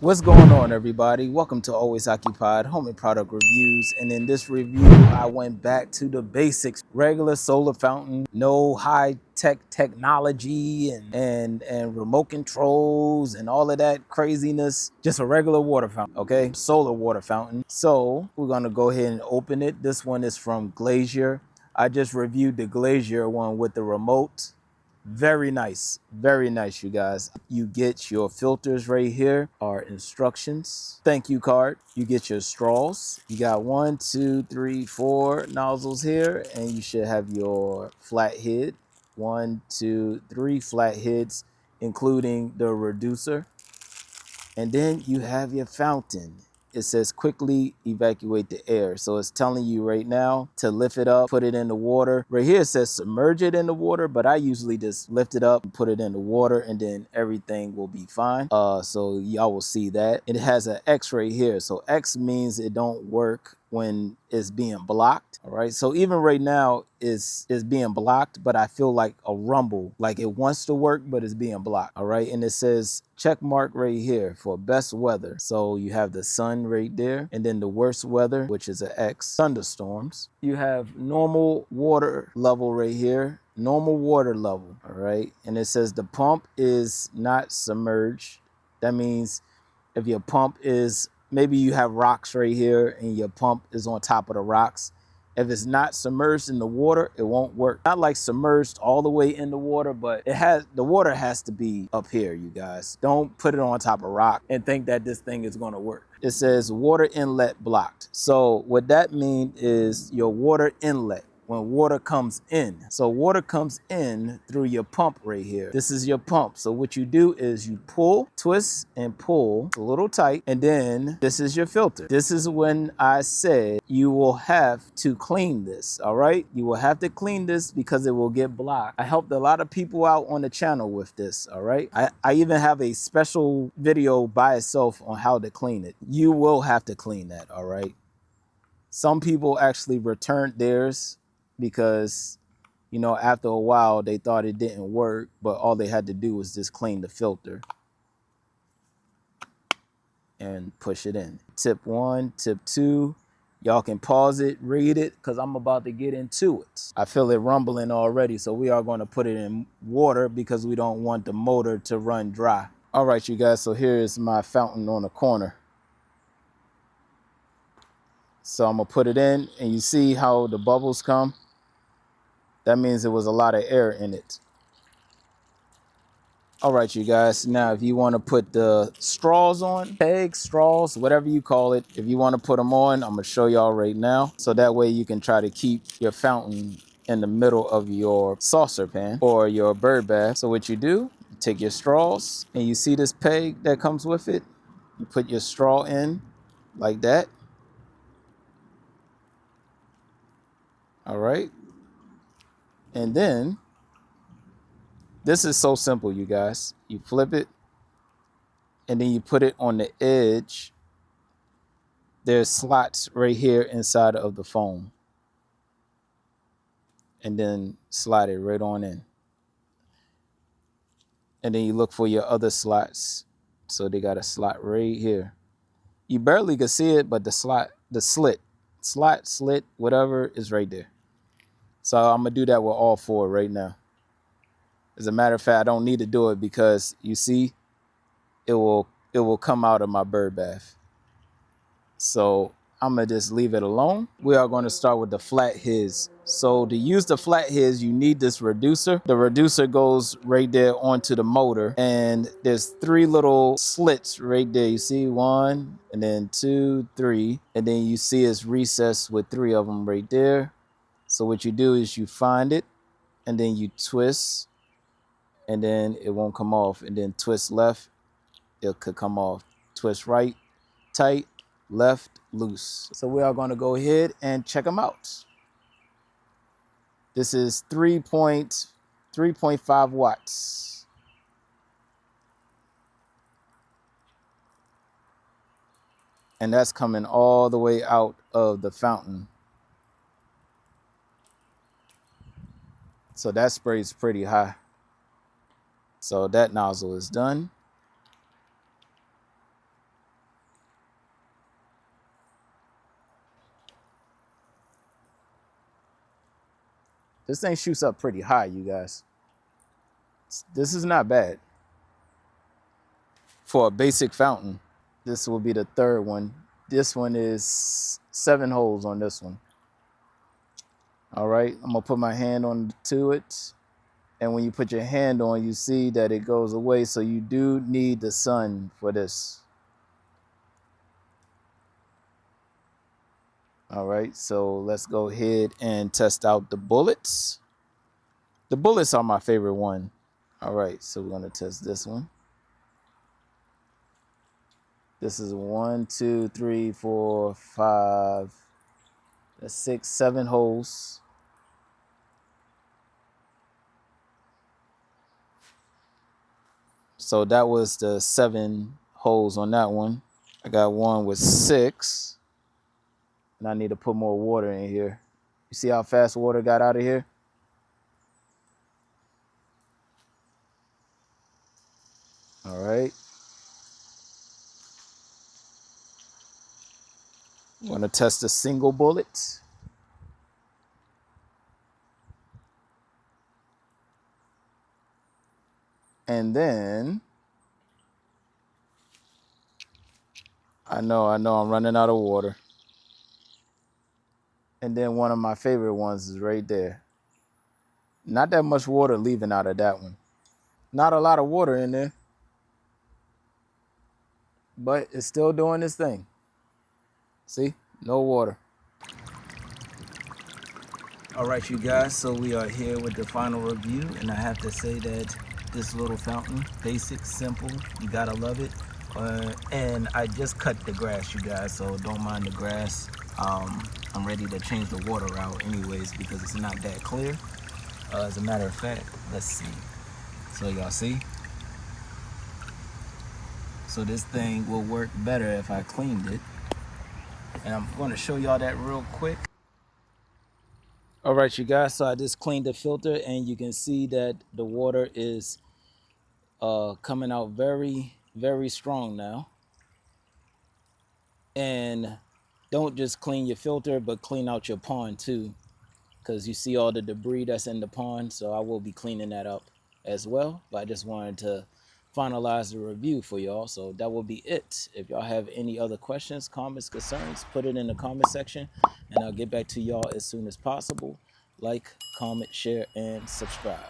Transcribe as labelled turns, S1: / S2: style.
S1: What's going on, everybody? Welcome to Always Occupied Home and Product Reviews. And in this review, I went back to the basics. Regular solar fountain, no high-tech technology and remote controls and all of that craziness. Just a regular water fountain, okay? Solar water fountain. So we're gonna go ahead and open it. This one is from GAIZERL. I just reviewed the GAIZERL one with the remote. Very nice, you guys. You get your filters right here, our instructions, thank you card. You get your straws. You got 1, 2, 3, 4 nozzles here, and you should have your flat head. 1, 2, 3 flat heads, including the reducer. And then you have your fountain. It says quickly evacuate the air. So it's telling you right now to lift it up, put it in the water. Right here it says submerge it in the water, but I usually just lift it up and put it in the water and then everything will be fine. So y'all will see that. It has an X right here. So X means it don't work when it's being blocked. All right, so even right now is being blocked, but I feel like a rumble, like it wants to work, but it's being blocked. All right, and it says check mark right here for best weather. So you have the sun right there, and then the worst weather, which is an X, thunderstorms. You have normal water level right here, normal water level. All right, and it says the pump is not submerged. That means if your pump is, maybe you have rocks right here and your pump is on top of the rocks. If it's not submerged in the water, it won't work. Not like submerged all the way in the water, but the water has to be up here, you guys. Don't put it on top of rock and think that this thing is gonna work. It says water inlet blocked. So what that means is your water inlet, when water comes in. So water comes in through your pump right here. This is your pump. So what you do is you pull, twist and pull a little tight, and then this is your filter. This is when I said you will have to clean this, all right? You will have to clean this because it will get blocked. I helped a lot of people out on the channel with this, all right? I even have a special video by itself on how to clean it. You will have to clean that, all right? Some people actually returned theirs because, you know, after a while they thought it didn't work, but all they had to do was just clean the filter and push it in. Tip 1, tip 2, y'all can pause it, read it, because I'm about to get into it. I feel it rumbling already, so we are going to put it in water because we don't want the motor to run dry. All right, you guys, so here is my fountain on the corner. So I'm gonna put it in, and you see how the bubbles come? That means there was a lot of air in it. All right, you guys. Now, if you want to put the straws on, pegs, straws, whatever you call it, if you want to put them on, I'm going to show y'all right now. So that way you can try to keep your fountain in the middle of your saucer pan or your bird bath. So what you do, you take your straws and you see this peg that comes with it. You put your straw in like that. All right. And then this is so simple, you guys. You flip it and then you put it on the edge. There's slots right here inside of the foam. And then slide it right on in. And then you look for your other slots. So they got a slot right here. You barely can see it, but the slit, whatever is right there. So I'm gonna do that with all 4 right now. As a matter of fact, I don't need to do it because you see, it will come out of my bird bath. So I'm gonna just leave it alone. We are going to start with the flat heads. So to use the flat heads, you need this reducer. The reducer goes right there onto the motor, and there's 3 little slits right there. You see 1, and then 2, 3, and then you see it's recessed with 3 of them right there. So what you do is you find it, and then you twist, and then it won't come off, and then twist left, it could come off. Twist right, tight, left, loose. So we are going to go ahead and check them out. This is 3.5 watts. And that's coming all the way out of the fountain. So that sprays pretty high. So that nozzle is done. This thing shoots up pretty high, you guys. This is not bad for a basic fountain. This will be the third one. This one is 7 holes on this one. All right, I'm gonna put my hand on to it. And when you put your hand on, you see that it goes away. So you do need the sun for this. All right, so let's go ahead and test out the bullets. The bullets are my favorite one. All right, so we're gonna test this one. This is 1, 2, 3, 4, 5, 6, 7 holes. So that was the 7 holes on that one. I got one with 6. And I need to put more water in here. You see how fast water got out of here? All right. I'm going to test a single bullet. And then, I know I'm running out of water. And then one of my favorite ones is right there. Not that much water leaving out of that one. Not a lot of water in there. But it's still doing its thing. See? No water. All right, you guys. So we are here with the final review. And I have to say that this little fountain, basic, simple, you gotta love it. And I just cut the grass, you guys. So don't mind the grass. I'm ready to change the water out anyways because it's not that clear. As a matter of fact, let's see. So y'all see? So this thing will work better if I cleaned it. And I'm going to show y'all that real quick. All right, you guys, so I just cleaned the filter and you can see that the water is coming out very, very strong now. And don't just clean your filter, but clean out your pond too, because you see all the debris that's in the pond. So I will be cleaning that up as well. But I just wanted to finalize the review for y'all. So that will be it. If y'all have any other questions, comments, concerns, put it in the comment section and I'll get back to y'all as soon as possible. Like, comment, share, and subscribe.